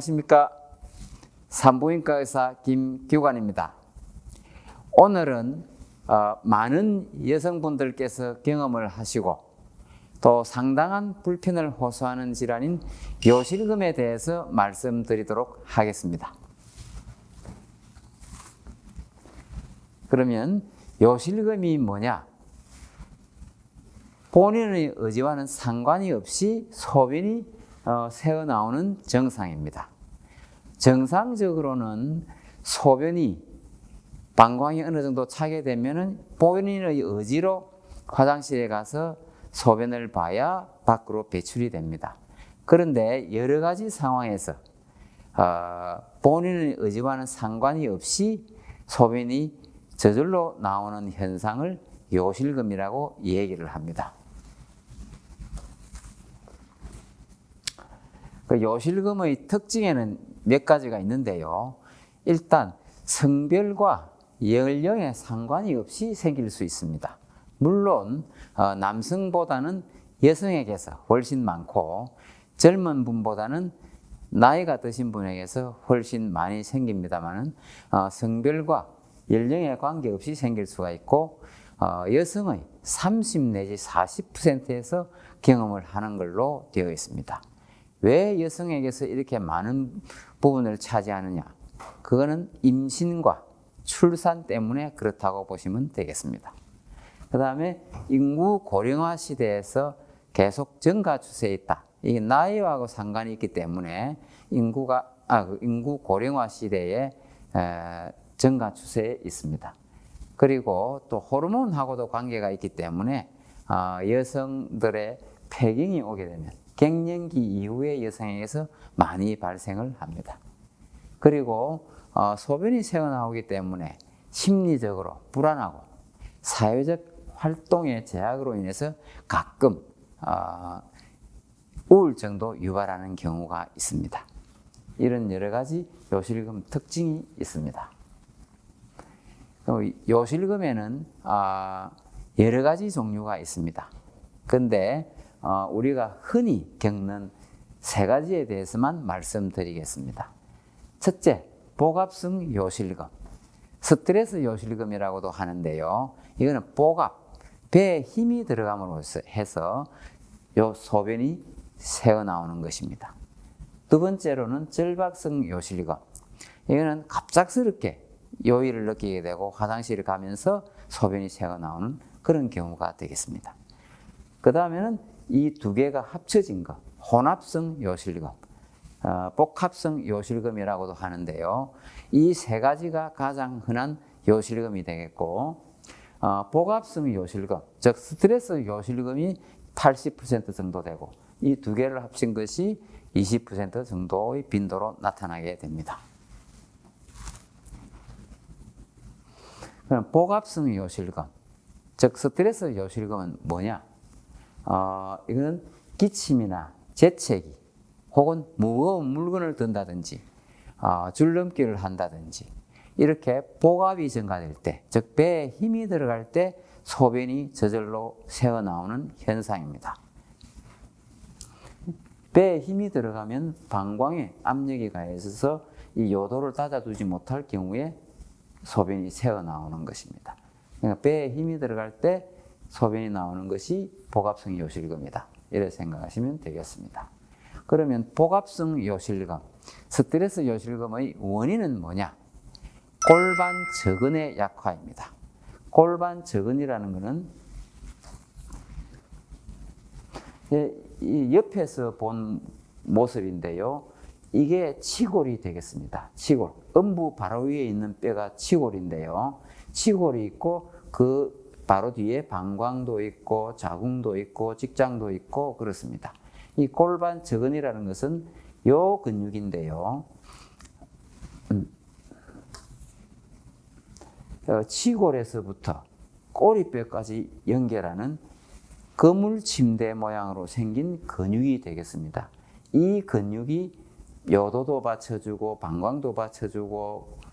안녕하십니까. 산부인과 의사 김규관입니다. 오늘은 많은 여성분들께서 경험을 하시고 또 상당한 불편을 호소하는 질환인 요실금에 대해서 말씀드리도록 하겠습니다. 그러면 요실금이 뭐냐? 본인의 의지와는 상관이 없이 소변이 새어나오는 증상입니다. 정상적으로는 소변이 방광이 어느 정도 차게 되면은 본인의 의지로 화장실에 가서 소변을 봐야 밖으로 배출이 됩니다. 그런데 여러 가지 상황에서 본인의 의지와는 상관이 없이 소변이 저절로 나오는 현상을 요실금이라고 얘기를 합니다. 그 요실금의 특징에는 몇 가지가 있는데요. 일단 성별과 연령에 상관이 없이 생길 수 있습니다. 물론 남성보다는 여성에게서 훨씬 많고 젊은 분보다는 나이가 드신 분에게서 훨씬 많이 생깁니다만 성별과 연령에 관계없이 생길 수가 있고 여성의 30 내지 40%에서 경험을 하는 걸로 되어 있습니다. 왜 여성에게서 이렇게 많은 부분을 차지하느냐? 그거는 임신과 출산 때문에 그렇다고 보시면 되겠습니다. 그 다음에 인구 고령화 시대에서 계속 증가 추세에 있다. 이게 나이와 상관이 있기 때문에 인구 고령화 시대에 증가 추세에 있습니다. 그리고 또 호르몬하고도 관계가 있기 때문에 여성들의 폐경이 오게 되면 갱년기 이후에 여성에게서 많이 발생을 합니다. 그리고 소변이 새어나오기 때문에 심리적으로 불안하고 사회적 활동의 제약으로 인해서 가끔 우울증도 유발하는 경우가 있습니다. 이런 여러 가지 요실금 특징이 있습니다. 요실금에는 여러 가지 종류가 있습니다. 그런데 우리가 흔히 겪는 세 가지에 대해서만 말씀드리겠습니다. 첫째, 복압성 요실금, 스트레스 요실금이라고도 하는데요. 이거는 복압, 배에 힘이 들어감으로 해서 소변이 새어나오는 것입니다. 두 번째로는 절박성 요실금, 이거는 갑작스럽게 요일을 느끼게 되고 화장실을 가면서 소변이 새어나오는 그런 경우가 되겠습니다. 그 다음에는 이 두 개가 합쳐진 것, 혼합성 요실금, 복합성 요실금이라고도 하는데요. 이 세 가지가 가장 흔한 요실금이 되겠고, 복합성 요실금, 즉 스트레스 요실금이 80% 정도 되고, 이 두 개를 합친 것이 20% 정도의 빈도로 나타나게 됩니다. 그럼 복합성 요실금, 즉 스트레스 요실금은 뭐냐? 이거는 기침이나 재채기 혹은 무거운 물건을 든다든지 줄넘기를 한다든지 이렇게 복압이 증가될 때, 즉 배에 힘이 들어갈 때 소변이 저절로 새어나오는 현상입니다. 배에 힘이 들어가면 방광에 압력이 가해져서 이 요도를 닫아두지 못할 경우에 소변이 새어나오는 것입니다. 그러니까 배에 힘이 들어갈 때 소변이 나오는 것이 복압성 요실금이다. 이렇게 생각하시면 되겠습니다. 그러면 복압성 요실금, 스트레스 요실금의 원인은 뭐냐? 골반 저근의 약화입니다. 골반 저근이라는 것은 이 옆에서 본 모습인데요. 이게 치골이 되겠습니다. 치골. 음부 바로 위에 있는 뼈가 치골인데요. 치골이 있고 그 바로 뒤에 방광도 있고 자궁도 있고 직장도 있고 그렇습니다. 이 골반 저근이라는 것은 요 근육인데요. 치골에서부터 꼬리뼈까지 연결하는 거물 침대 모양으로 생긴 근육이 되겠습니다. 이 근육이 요도도 받쳐주고 방광도 받쳐주고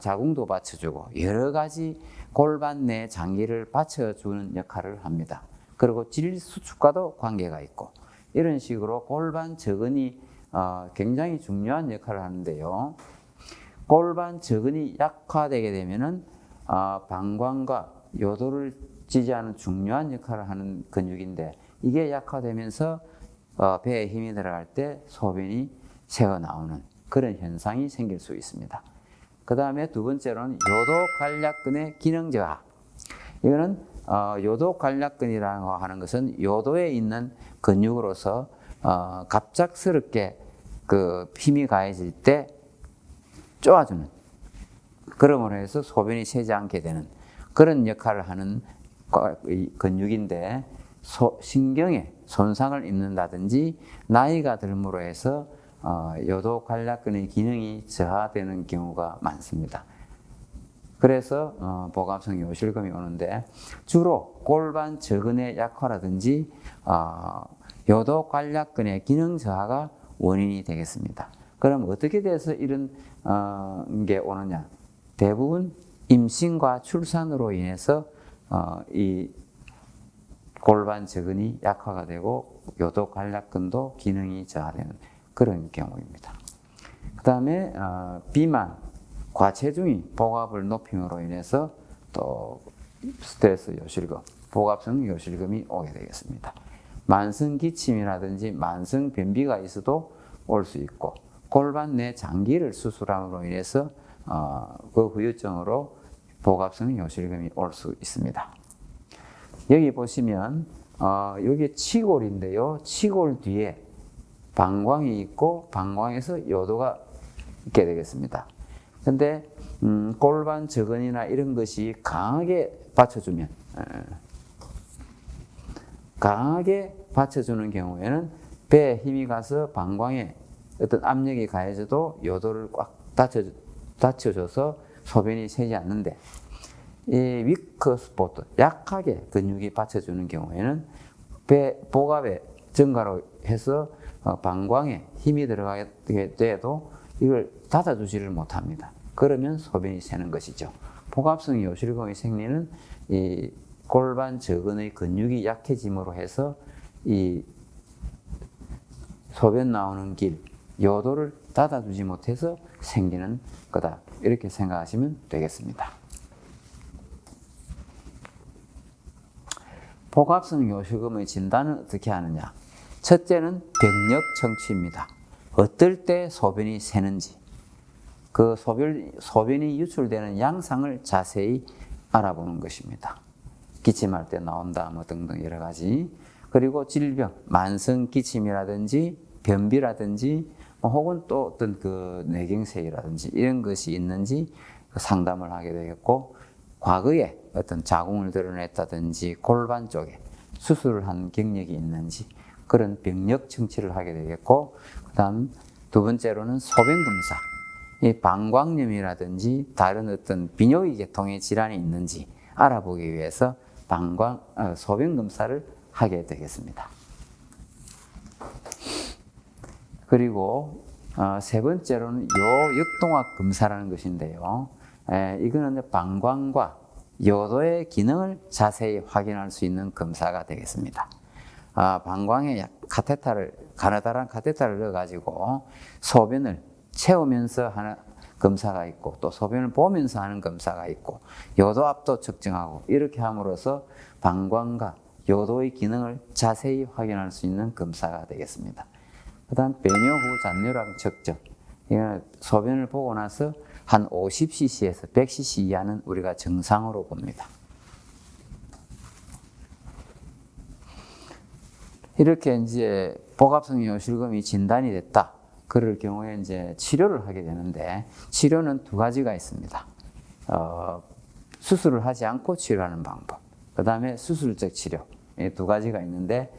자궁도 받쳐주고 여러 가지 골반 내 장기를 받쳐주는 역할을 합니다. 그리고 질 수축과도 관계가 있고 이런 식으로 골반 저근이 굉장히 중요한 역할을 하는데요. 골반 저근이 약화되게 되면은 방광과 요도를 지지하는 중요한 역할을 하는 근육인데 이게 약화되면서 배에 힘이 들어갈 때 소변이 새어 나오는 그런 현상이 생길 수 있습니다. 그 다음에 두 번째로는 요도관략근의 기능 저하. 이거는 요도관략근이라고 하는 것은 요도에 있는 근육으로서 갑작스럽게 그 힘이 가해질 때 쪼아주는, 그러므로 해서 소변이 새지 않게 되는 그런 역할을 하는 근육인데 신경에 손상을 입는다든지 나이가 들므로 해서 요도관략근의 기능이 저하되는 경우가 많습니다. 그래서 복압성 요실금이 오는데 주로 골반 저근의 약화라든지 요도관략근의 기능 저하가 원인이 되겠습니다. 그럼 어떻게 돼서 이런 게 오느냐? 대부분 임신과 출산으로 인해서 이 골반 저근이 약화가 되고 요도관략근도 기능이 저하되는 그런 경우입니다. 그 다음에 비만, 과체중이 복압을 높임으로 인해서 또 스트레스 요실금, 복압성 요실금이 오게 되겠습니다. 만성 기침이라든지 만성 변비가 있어도 올 수 있고 골반 내 장기를 수술함으로 인해서 그 후유증으로 복압성 요실금이 올 수 있습니다. 여기 보시면 여기 치골인데요. 치골 뒤에 방광이 있고 방광에서 요도가 있게 되겠습니다. 근데 골반 저근이나 이런 것이 강하게 받쳐주는 경우에는 배에 힘이 가서 방광에 어떤 압력이 가해져도 요도를 꽉 닫혀줘서 소변이 새지 않는데 이 위크 스포트, 약하게 근육이 받쳐주는 경우에는 복압의 증가로 해서 방광에 힘이 들어가게 돼도 이걸 닫아주지를 못합니다. 그러면 소변이 새는 것이죠. 복압성 요실금이 생리는 이 골반 저근의 근육이 약해짐으로 해서 이 소변 나오는 길, 요도를 닫아주지 못해서 생기는 거다. 이렇게 생각하시면 되겠습니다. 복압성 요실금의 진단은 어떻게 하느냐? 첫째는 병력 청취입니다. 어떨 때 소변이 새는지, 그 소변이 유출되는 양상을 자세히 알아보는 것입니다. 기침할 때 나온다, 뭐 등등 여러 가지. 그리고 질병, 만성 기침이라든지 변비라든지 혹은 또 어떤 그 뇌경색이라든지 이런 것이 있는지 상담을 하게 되겠고, 과거에 어떤 자궁을 드러냈다든지 골반 쪽에 수술을 한 경력이 있는지 그런 병력 청취를 하게 되겠고, 그 다음 두 번째로는 소변 검사, 이 방광염이라든지 다른 어떤 비뇨기 계통의 질환이 있는지 알아보기 위해서 소변 검사를 하게 되겠습니다. 그리고 세 번째로는 요역동학 검사라는 것인데요. 이거는 방광과 요도의 기능을 자세히 확인할 수 있는 검사가 되겠습니다. 방광에 가느다란 카테터를 넣어가지고 소변을 채우면서 하는 검사가 있고, 또 소변을 보면서 하는 검사가 있고, 요도압도 측정하고, 이렇게 함으로써 방광과 요도의 기능을 자세히 확인할 수 있는 검사가 되겠습니다. 그 다음 배뇨 후 잔뇨량 측정. 소변을 보고 나서 한 50cc에서 100cc 이하는 우리가 정상으로 봅니다. 이렇게 이제 복압성 요실금이 진단이 됐다. 그럴 경우에 이제 치료를 하게 되는데, 치료는 두 가지가 있습니다. 수술을 하지 않고 치료하는 방법, 그 다음에 수술적 치료, 이 두 가지가 있는데,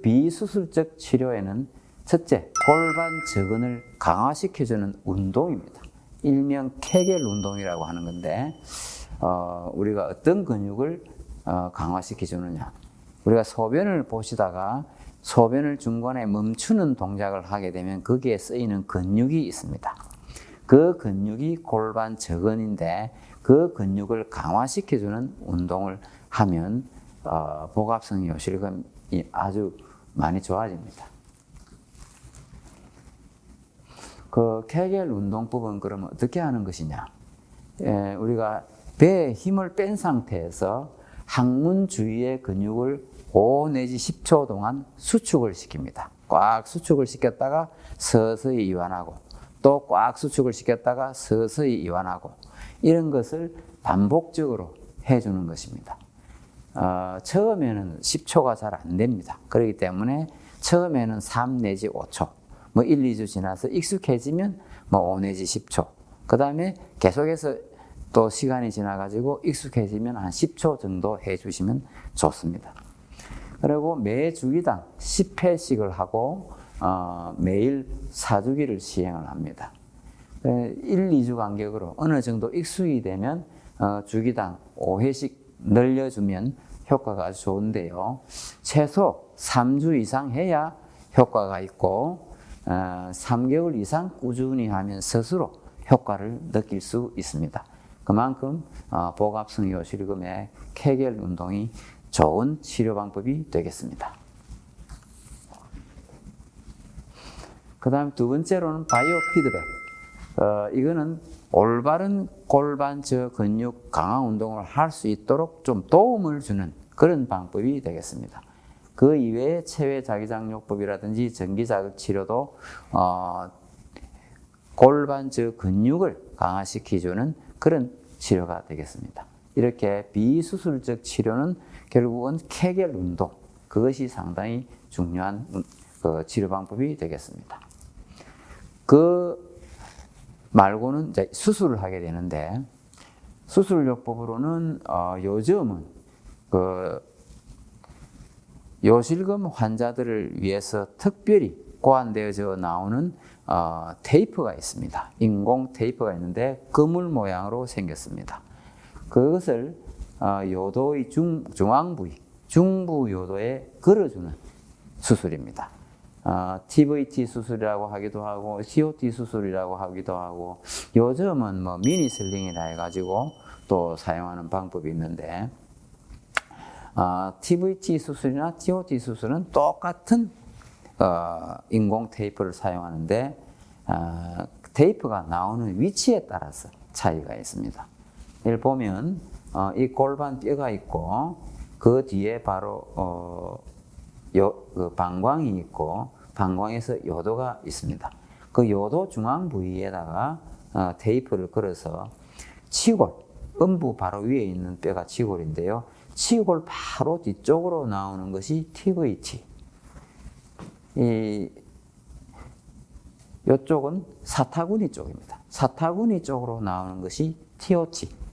비수술적 치료에는 첫째, 골반 저근을 강화시켜주는 운동입니다. 일명 케겔 운동이라고 하는 건데, 우리가 어떤 근육을 강화시켜주느냐. 우리가 소변을 보시다가 소변을 중간에 멈추는 동작을 하게 되면 거기에 쓰이는 근육이 있습니다. 그 근육이 골반 저근인데 그 근육을 강화시켜주는 운동을 하면 복압성 요실금이 아주 많이 좋아집니다. 그 케겔 운동법은 그러면 어떻게 하는 것이냐? 우리가 배에 힘을 뺀 상태에서 항문 주위의 근육을 5 내지 10초 동안 수축을 시킵니다. 꽉 수축을 시켰다가 서서히 이완하고 또 꽉 수축을 시켰다가 서서히 이완하고 이런 것을 반복적으로 해주는 것입니다. 처음에는 10초가 잘 안 됩니다. 그렇기 때문에 처음에는 3 내지 5초, 뭐 1, 2주 지나서 익숙해지면 뭐 5 내지 10초, 그 다음에 계속해서 또 시간이 지나가지고 익숙해지면 한 10초 정도 해주시면 좋습니다. 그리고 매 주기당 10회씩을 하고 매일 4주기를 시행을 합니다. 1, 2주 간격으로 어느 정도 익숙이 되면 주기당 5회씩 늘려주면 효과가 아주 좋은데요. 최소 3주 이상 해야 효과가 있고 3개월 이상 꾸준히 하면 스스로 효과를 느낄 수 있습니다. 그만큼 복압성 요실금의 케겔 운동이 좋은 치료 방법이 되겠습니다. 그 다음 두 번째로는 바이오 피드백. 이거는 올바른 골반저 근육 강화 운동을 할 수 있도록 좀 도움을 주는 그런 방법이 되겠습니다. 그 이외에 체외 자기장요법이라든지 전기자극 치료도 골반저 근육을 강화시켜주는 그런 치료가 되겠습니다. 이렇게 비수술적 치료는 결국은 케겔 운동, 그것이 상당히 중요한 치료 방법이 되겠습니다. 그 말고는 이제 수술을 하게 되는데, 수술요법으로는 요즘은 요실금 환자들을 위해서 특별히 고안되어져 나오는 테이프가 있습니다. 인공 테이프가 있는데 그물 모양으로 생겼습니다. 그것을 요도의 중앙 부위, 중부 요도에 걸어주는 수술입니다. TVT 수술이라고 하기도 하고 COT 수술이라고 하기도 하고 요즘은 뭐 미니 슬링이라 해가지고 또 사용하는 방법이 있는데 TVT 수술이나 TOT 수술은 똑같은 인공 테이프를 사용하는데 테이프가 나오는 위치에 따라서 차이가 있습니다. 이를 보면 이 골반 뼈가 있고 그 뒤에 바로 그 방광이 있고 방광에서 요도가 있습니다. 그 요도 중앙 부위에다가 테이프를 걸어서 치골, 음부 바로 위에 있는 뼈가 치골인데요. 치골 바로 뒤쪽으로 나오는 것이 TVT. 이쪽은 사타구니 쪽입니다. 사타구니 쪽으로 나오는 것이 TOT.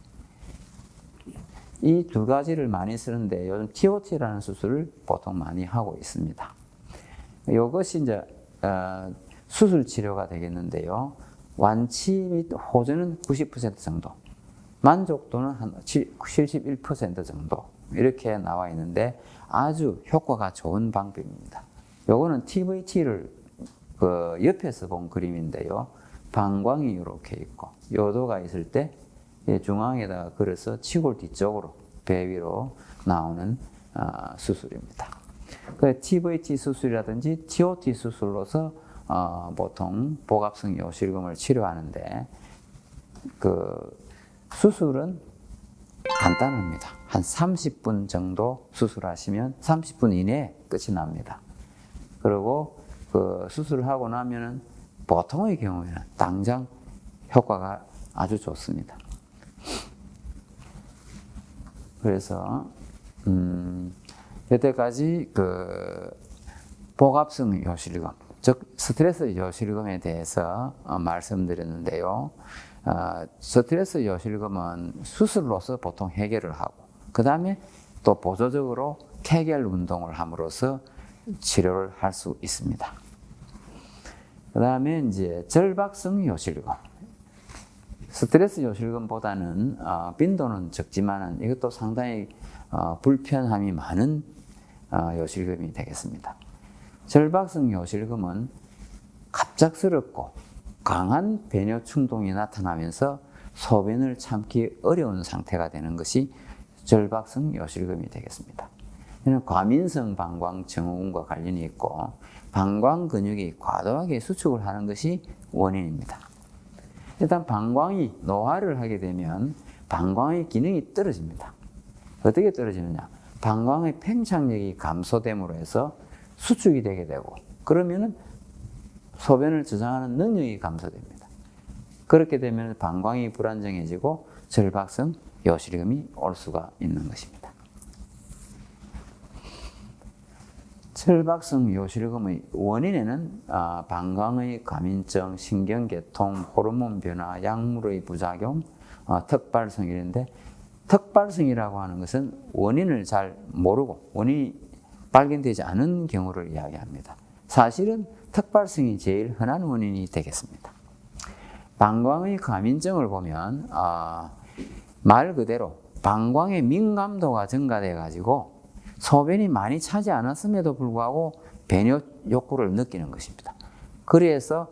이 두 가지를 많이 쓰는데 요즘 TOT라는 수술을 보통 많이 하고 있습니다. 이것이 이제 수술 치료가 되겠는데요. 완치 및 호전은 90% 정도, 만족도는 한 71% 정도 이렇게 나와 있는데 아주 효과가 좋은 방법입니다. 요거는 TVT를 옆에서 본 그림인데요. 방광이 이렇게 있고 요도가 있을 때 중앙에다가 걸어서 치골 뒤쪽으로 배 위로 나오는 수술입니다. 그 TVT 수술이라든지 TOT 수술로서 보통 복압성 요실금을 치료하는데 그 수술은 간단합니다. 한 30분 정도 수술하시면 30분 이내에 끝이 납니다. 그리고 그 수술을 하고 나면은 보통의 경우에는 당장 효과가 아주 좋습니다. 그래서 여태까지 그 복압성 요실금, 즉 스트레스 요실금에 대해서 말씀드렸는데요. 스트레스 요실금은 수술로서 보통 해결을 하고 그 다음에 또 보조적으로 케겔 운동을 함으로써 치료를 할 수 있습니다. 그 다음에 이제 절박성 요실금. 스트레스 요실금보다는 빈도는 적지만은 이것도 상당히 불편함이 많은 요실금이 되겠습니다. 절박성 요실금은 갑작스럽고 강한 배뇨 충동이 나타나면서 소변을 참기 어려운 상태가 되는 것이 절박성 요실금이 되겠습니다. 이는 과민성 방광 증후군과 관련이 있고 방광 근육이 과도하게 수축을 하는 것이 원인입니다. 일단 방광이 노화를 하게 되면 방광의 기능이 떨어집니다. 어떻게 떨어지느냐? 방광의 팽창력이 감소됨으로 해서 수축이 되게 되고 그러면은 소변을 저장하는 능력이 감소됩니다. 그렇게 되면 방광이 불안정해지고 절박성 요실금이 올 수가 있는 것입니다. 절박성 요실금의 원인에는 방광의 과민증, 신경계통, 호르몬 변화, 약물의 부작용, 턱발성인데 턱발성이라고 하는 것은 원인을 잘 모르고 원인이 발견되지 않은 경우를 이야기합니다. 사실은 턱발성이 제일 흔한 원인이 되겠습니다. 방광의 과민증을 보면 말 그대로 방광의 민감도가 증가돼 가지고 소변이 많이 차지 않았음에도 불구하고 배뇨 욕구를 느끼는 것입니다. 그래서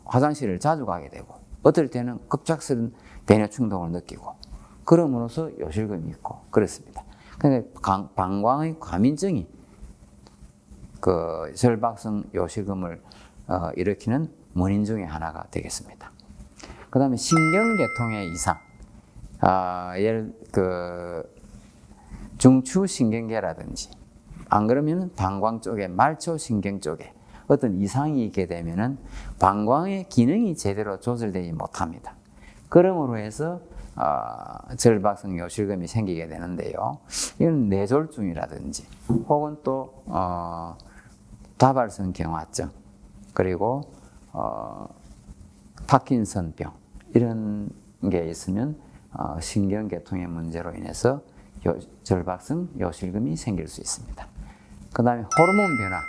화장실을 자주 가게 되고 어떨 때는 급작스런 배뇨 충동을 느끼고 그럼으로써 요실금이 있고 그렇습니다. 그러니까 방광의 과민증이 그 절박성 요실금을 일으키는 원인 중에 하나가 되겠습니다. 그 다음에 신경계통의 이상, 중추신경계라든지 안 그러면 방광 쪽에 말초신경 쪽에 어떤 이상이 있게 되면은 방광의 기능이 제대로 조절되지 못합니다. 그러므로 해서 절박성 요실금이 생기게 되는데요. 이건 뇌졸중이라든지 혹은 또 다발성 경화증 그리고 파킨슨병 이런 게 있으면 신경계통의 문제로 인해서 절박성 요실금이 생길 수 있습니다. 그 다음에 호르몬 변화.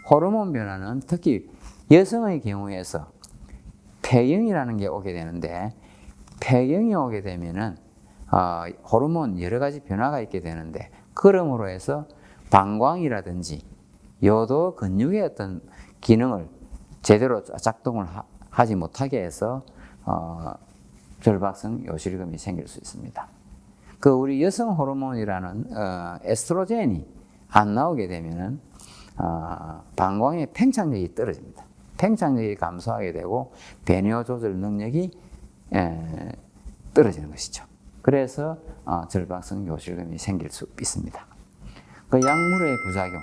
호르몬 변화는 특히 여성의 경우에서 폐경이라는 게 오게 되는데 폐경이 오게 되면은 호르몬 여러 가지 변화가 있게 되는데 그러므로 해서 방광이라든지 요도 근육의 어떤 기능을 제대로 작동을 하지 못하게 해서 절박성 요실금이 생길 수 있습니다. 그 우리 여성 호르몬이라는 에스트로겐이 안 나오게 되면은 방광의 팽창력이 떨어집니다. 팽창력이 감소하게 되고 배뇨 조절 능력이 떨어지는 것이죠. 그래서 절박성 요실금이 생길 수 있습니다. 그 약물의 부작용.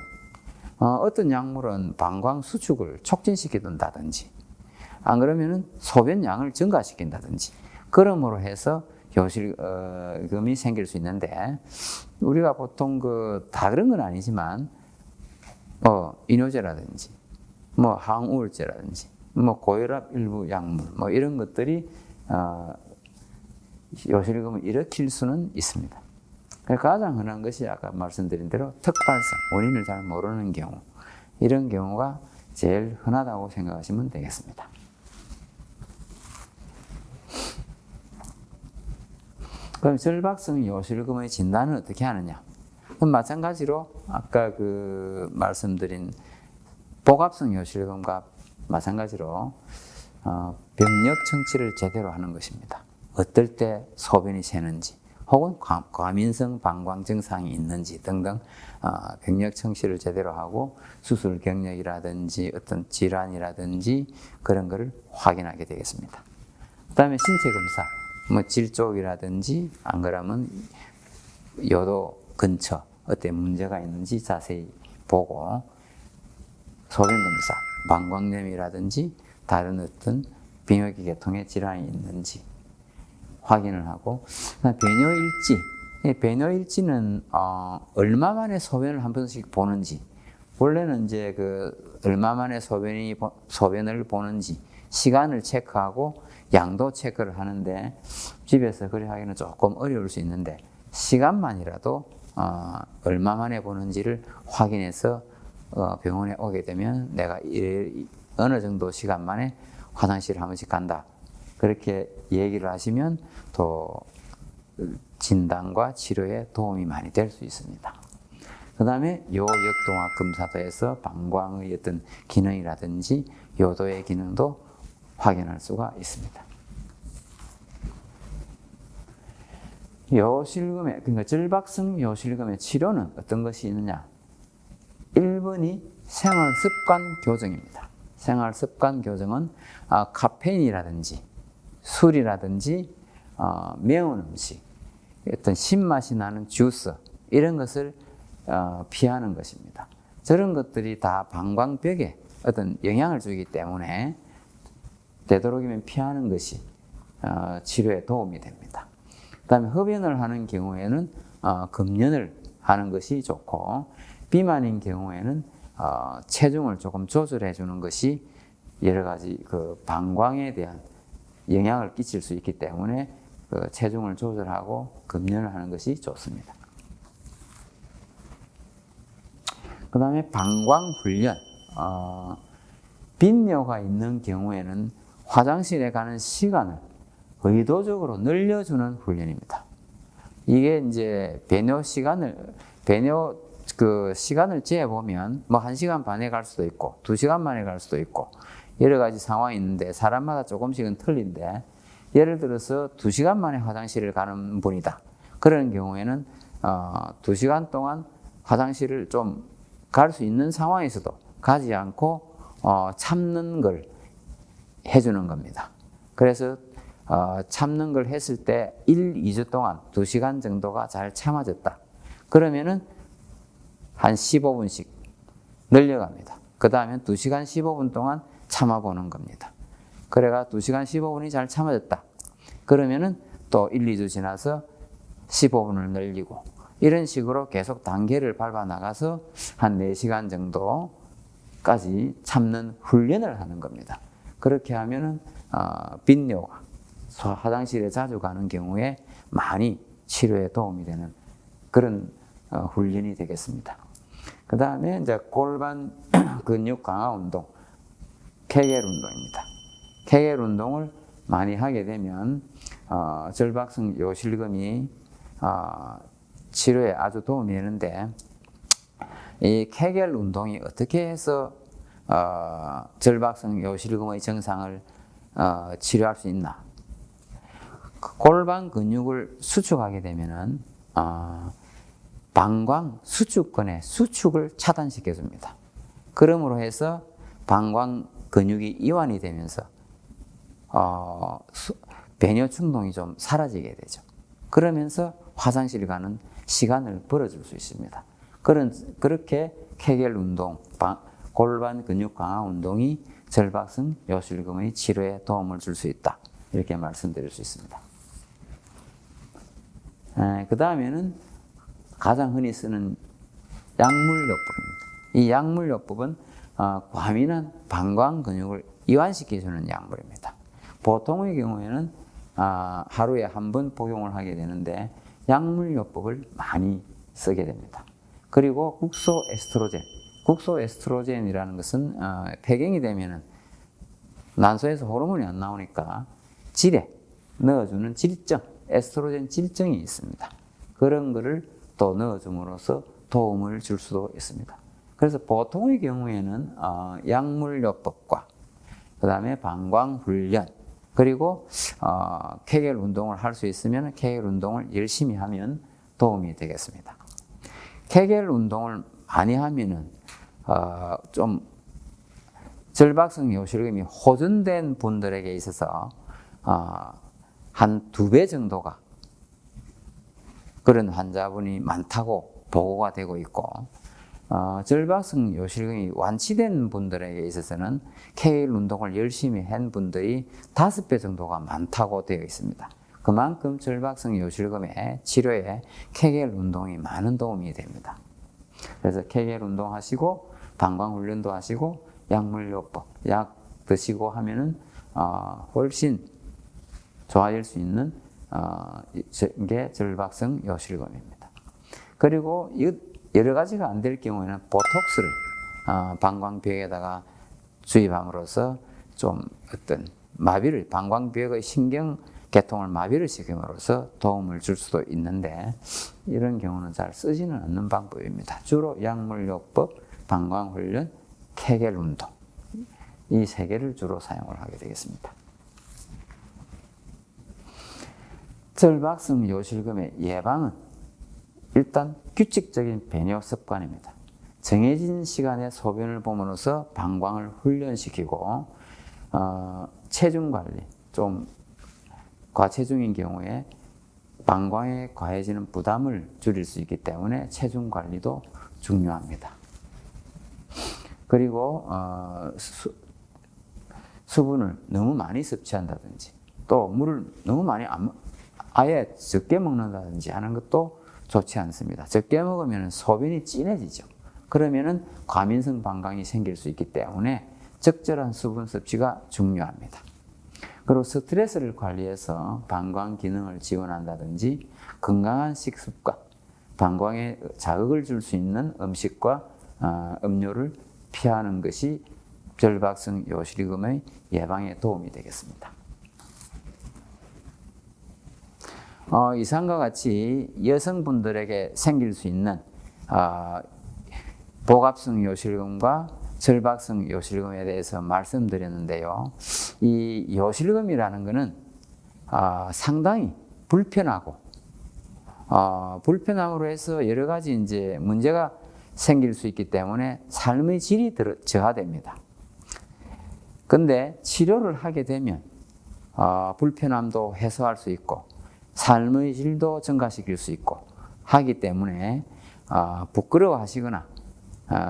어떤 약물은 방광 수축을 촉진시킨다든지 안 그러면은 소변량을 증가시킨다든지 그러므로 해서 요실금이 생길 수 있는데 우리가 보통 다 그런 건 아니지만 이뇨제라든지 항우울제라든지 고혈압 일부 약물 이런 것들이 요실금을 일으킬 수는 있습니다. 가장 흔한 것이 아까 말씀드린 대로 턱발성, 원인을 잘 모르는 경우 이런 경우가 제일 흔하다고 생각하시면 되겠습니다. 그럼 절박성 요실금의 진단은 어떻게 하느냐? 그럼 마찬가지로 아까 말씀드린 복압성 요실금과 마찬가지로 병력 청취를 제대로 하는 것입니다. 어떨 때 소변이 새는지 혹은 과민성 방광 증상이 있는지 등등 병력 청취를 제대로 하고 수술 경력이라든지 어떤 질환이라든지 그런 것을 확인하게 되겠습니다. 그 다음에 신체 검사, 질 쪽이라든지 안 그러면 요도 근처 어떤 문제가 있는지 자세히 보고 소변 검사, 방광염이라든지 다른 어떤 비뇨기 계통의 질환이 있는지 확인을 하고 배뇨일지. 배뇨일지는 얼마 만에 소변을 한 번씩 보는지 원래는 이제 얼마 만에 소변을 보는지 시간을 체크하고 양도 체크를 하는데 집에서 그리 하기는 조금 어려울 수 있는데 시간만이라도 얼마 만에 보는지를 확인해서 병원에 오게 되면 내가 어느 정도 시간 만에 화장실을 한 번씩 간다. 그렇게 얘기를 하시면 또 진단과 치료에 도움이 많이 될 수 있습니다. 그 다음에 요역동학 검사도 해서 방광의 어떤 기능이라든지 요도의 기능도 확인할 수가 있습니다. 요실금의, 그러니까 절박성 요실금의 치료는 어떤 것이 있느냐? 1번이 생활습관 교정입니다. 생활습관 교정은 카페인이라든지 술이라든지 매운 음식, 어떤 신맛이 나는 주스 이런 것을 피하는 것입니다. 저런 것들이 다 방광벽에 어떤 영향을 주기 때문에 되도록이면 피하는 것이 치료에 도움이 됩니다. 그 다음에 흡연을 하는 경우에는 금연을 하는 것이 좋고, 비만인 경우에는 체중을 조금 조절해 주는 것이 여러 가지 그 방광에 대한 영향을 끼칠 수 있기 때문에 그 체중을 조절하고 금연을 하는 것이 좋습니다. 그 다음에 방광훈련. 빈뇨가 있는 경우에는 화장실에 가는 시간을 의도적으로 늘려주는 훈련입니다. 이게 이제 배뇨 그 시간을 재보면 뭐 1시간 반에 갈 수도 있고 2시간 만에 갈 수도 있고 여러 가지 상황이 있는데 사람마다 조금씩은 틀린데, 예를 들어서 2시간 만에 화장실을 가는 분이다. 그런 경우에는 2시간 동안 화장실을 좀 갈 수 있는 상황에서도 가지 않고 참는 걸 해주는 겁니다. 그래서 참는 걸 했을 때 2주 동안 2시간 정도가 잘 참아졌다. 그러면은 한 15분씩 늘려갑니다. 그 다음에 2시간 15분 동안 참아보는 겁니다. 그래가 2시간 15분이 잘 참아졌다. 그러면은 또 1-2주 지나서 15분을 늘리고, 이런 식으로 계속 단계를 밟아 나가서 한 4시간 정도까지 참는 훈련을 하는 겁니다. 그렇게 하면은 빈뇨가 화장실에 자주 가는 경우에 많이 치료에 도움이 되는 그런 훈련이 되겠습니다. 그 다음에 이제 골반 근육 강화 운동, 케겔 운동입니다. 케겔 운동을 많이 하게 되면 절박성 요실금이 치료에 아주 도움이 되는데, 이 케겔 운동이 어떻게 해서 절박성 요실금의 증상을 치료할 수 있나? 골반 근육을 수축하게 되면은 방광 수축근의 수축을 차단시켜 줍니다. 그러므로 해서 방광 근육이 이완이 되면서 배뇨 충동이 좀 사라지게 되죠. 그러면서 화장실 가는 시간을 벌어줄 수 있습니다. 그렇게 케겔 운동, 골반 근육 강화 운동이 절박성 요실금의 치료에 도움을 줄 수 있다. 이렇게 말씀드릴 수 있습니다. 그 다음에는 가장 흔히 쓰는 약물요법입니다. 이 약물요법은 과민한 방광 근육을 이완시켜주는 약물입니다. 보통의 경우에는 하루에 한 번 복용을 하게 되는데, 약물요법을 많이 쓰게 됩니다. 그리고 국소에스트로겐이라는 것은 폐경이 되면은 난소에서 호르몬이 안 나오니까 질에 넣어주는 질정, 에스트로겐 질정이 있습니다. 그런 거를 또 넣어줌으로써 도움을 줄 수도 있습니다. 그래서 보통의 경우에는 약물요법과 그 다음에 방광훈련, 그리고 케겔 운동을 할 수 있으면 케겔 운동을 열심히 하면 도움이 되겠습니다. 케겔 운동을 많이 하면은 좀 절박성 요실금이 호전된 분들에게 있어서 한 2배 정도가 그런 환자분이 많다고 보고가 되고 있고, 절박성 요실금이 완치된 분들에게 있어서는 케겔 운동을 열심히 한 분들이 5배 정도가 많다고 되어 있습니다. 그만큼 절박성 요실금의 치료에 케겔 운동이 많은 도움이 됩니다. 그래서 케겔 운동하시고 방광훈련도 하시고 약물요법, 약 드시고 하면은 훨씬 좋아질 수 있는 게 절박성 요실금입니다. 그리고 여러 가지가 안 될 경우에는 보톡스를 방광벽에다가 주입함으로써 좀 어떤 마비를, 방광벽의 신경 계통을 마비를 시킴으로써 도움을 줄 수도 있는데, 이런 경우는 잘 쓰지는 않는 방법입니다. 주로 약물요법, 방광훈련, 케겔 운동, 이 3개를 주로 사용을 하게 되겠습니다. 절박성 요실금의 예방은 일단 규칙적인 배뇨 습관입니다. 정해진 시간에 소변을 봄으로써 방광을 훈련시키고 체중 관리, 좀 과체중인 경우에 방광에 가해지는 부담을 줄일 수 있기 때문에 체중 관리도 중요합니다. 그리고 수분을 너무 많이 섭취한다든지 또 물을 너무 많이 아예 적게 먹는다든지 하는 것도 좋지 않습니다. 적게 먹으면 소변이 진해지죠. 그러면은 과민성 방광이 생길 수 있기 때문에 적절한 수분 섭취가 중요합니다. 그리고 스트레스를 관리해서 방광 기능을 지원한다든지 건강한 식습관, 방광에 자극을 줄 수 있는 음식과 음료를 피하는 것이 절박성 요실금의 예방에 도움이 되겠습니다. 이상과 같이 여성분들에게 생길 수 있는 복압성 요실금과 절박성 요실금에 대해서 말씀드렸는데요. 이 요실금이라는 것은 상당히 불편하고 불편함으로 해서 여러 가지 이제 문제가 생길 수 있기 때문에 삶의 질이 저하됩니다. 근데 치료를 하게 되면 불편함도 해소할 수 있고 삶의 질도 증가시킬 수 있고 하기 때문에 부끄러워하시거나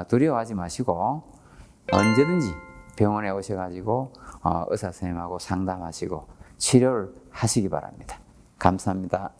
두려워하지 마시고 언제든지 병원에 오셔가지고 의사 선생님하고 상담하시고 치료를 하시기 바랍니다. 감사합니다.